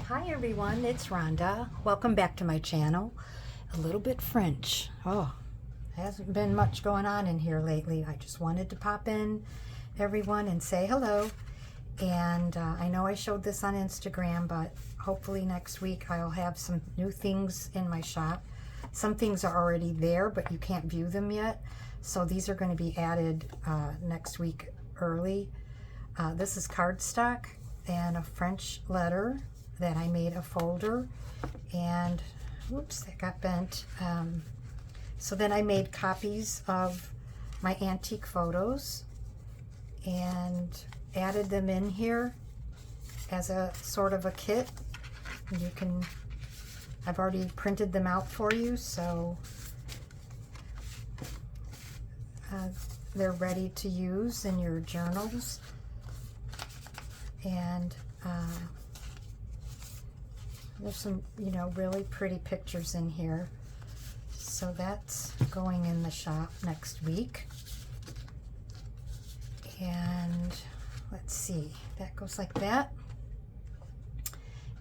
Hi everyone, it's Rhonda. Welcome back to my channel. A little bit French. Oh, hasn't been much going on in here lately. I just wanted to pop in, everyone, and say hello. And I know I showed this on Instagram, but hopefully next week I'll have some new things in my shop. Some things are already there, but you can't view them yet. So these are going to be added next week early. This is cardstock and a French letter that I made a folder, and oops, that got bent. So then I made copies of my antique photos and added them in here as a sort of a kit. You can, I've already printed them out for you, so they're ready to use in your journals. And there's some, really pretty pictures in here. So that's going in the shop next week. And let's see, that goes like that.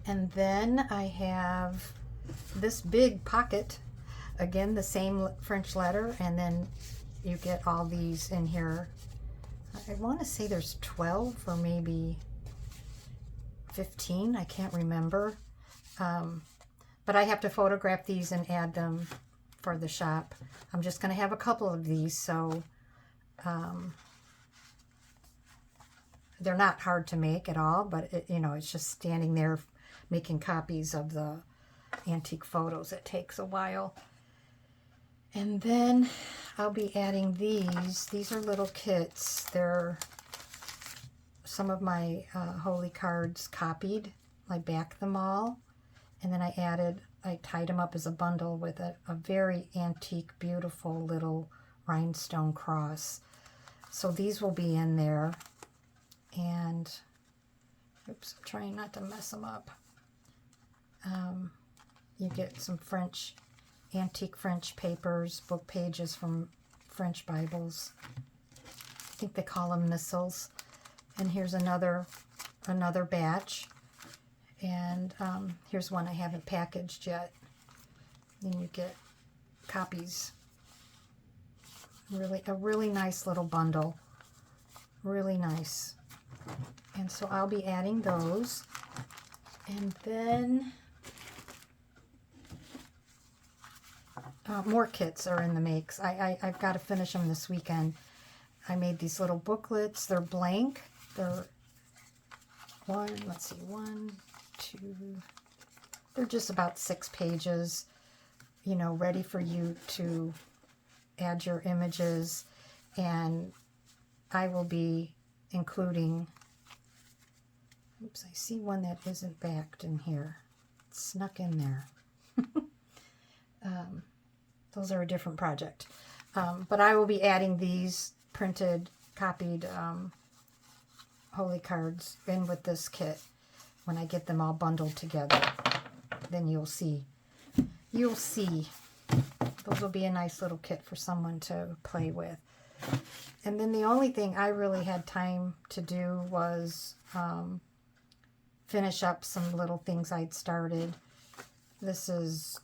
And then I have this big pocket, again, the same French letter, and then you get all these in here. I want to say there's 12 or maybe 15, I can't remember. But I have to photograph these and add them for the shop. I'm just going to have a couple of these, so they're not hard to make at all, but it's just standing there making copies of the antique photos. It takes a while. And then I'll be adding these. These are little kits. They're some of my holy cards copied. I backed them all, and then I tied them up as a bundle with a very antique, beautiful little rhinestone cross. So these will be in there. And oops, I'm trying not to mess them up. You get some antique French papers, book pages from French Bibles. I think they call them missals. And here's another batch. And here's one I haven't packaged yet. Then you get copies. A really nice little bundle. Really nice. And so I'll be adding those. And then more kits are in the makes. I've got to finish them this weekend. I made these little booklets. They're blank. They're one, two, they're just about 6 pages, ready for you to add your images. And I will be including, oops, I see one that isn't backed in here. It's snuck in there. Those are a different project. But I will be adding these printed, copied holy cards in with this kit when I get them all bundled together. Then you'll see. Those will be a nice little kit for someone to play with. And then the only thing I really had time to do was finish up some little things I'd started. This is,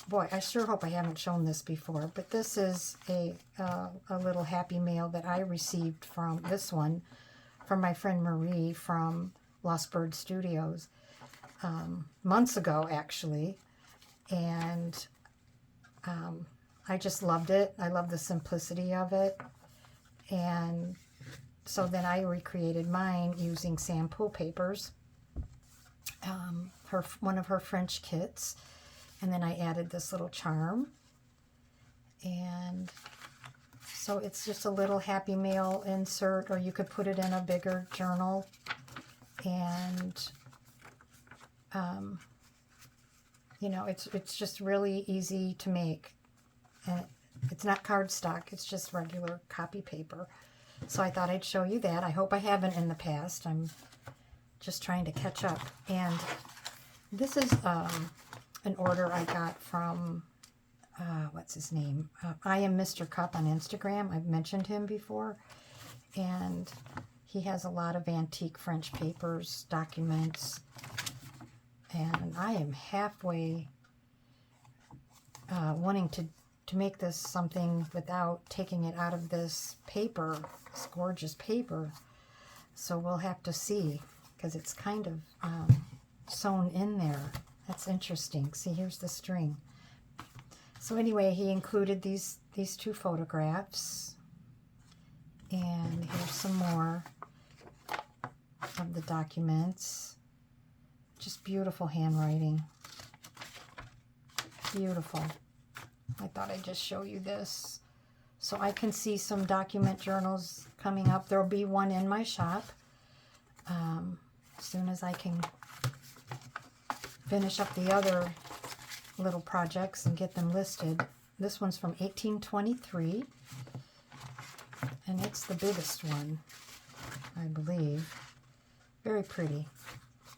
boy, I sure hope I haven't shown this before, but this is a little happy mail that I received from from my friend Marie from Lost Bird Studios months ago, actually. And I just loved it. I love the simplicity of it. And so then I recreated mine using Sampool papers, one of her French kits. And then I added this little charm. And so it's just a little happy mail insert, or you could put it in a bigger journal. And, it's just really easy to make. And it's not cardstock, it's just regular copy paper. So I thought I'd show you that. I hope I haven't in the past. I'm just trying to catch up. And this is an order I got from, what's his name? I Am Mr. Cup on Instagram. I've mentioned him before. And he has a lot of antique French papers, documents, And I am halfway wanting to make this something without taking it out of this paper, this gorgeous paper. So we'll have to see, because it's kind of sewn in there. That's interesting. See, here's the string. So anyway, he included these two photographs. And here's some more of the documents. Just beautiful handwriting. Beautiful. I thought I'd just show you this. So I can see some document journals coming up. There'll be one in my shop as soon as I can finish up the other little projects and get them listed. This one's from 1823, and it's the biggest one, I believe. Very pretty.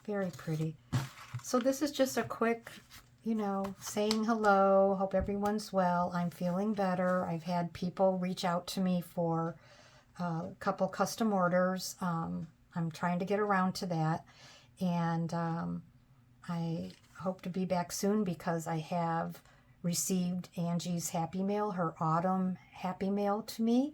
Very pretty. So this is just a quick, you know, saying hello. Hope everyone's well. I'm feeling better. I've had people reach out to me for a couple custom orders. I'm trying to get around to that. And I hope to be back soon, because I have received Angie's Happy Mail, her autumn Happy Mail to me.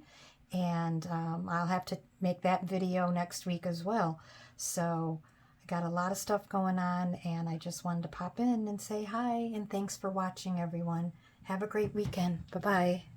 And I'll have to make that video next week as well. So I got a lot of stuff going on, and I just wanted to pop in and say hi, and thanks for watching, everyone. Have a great weekend. Bye-bye.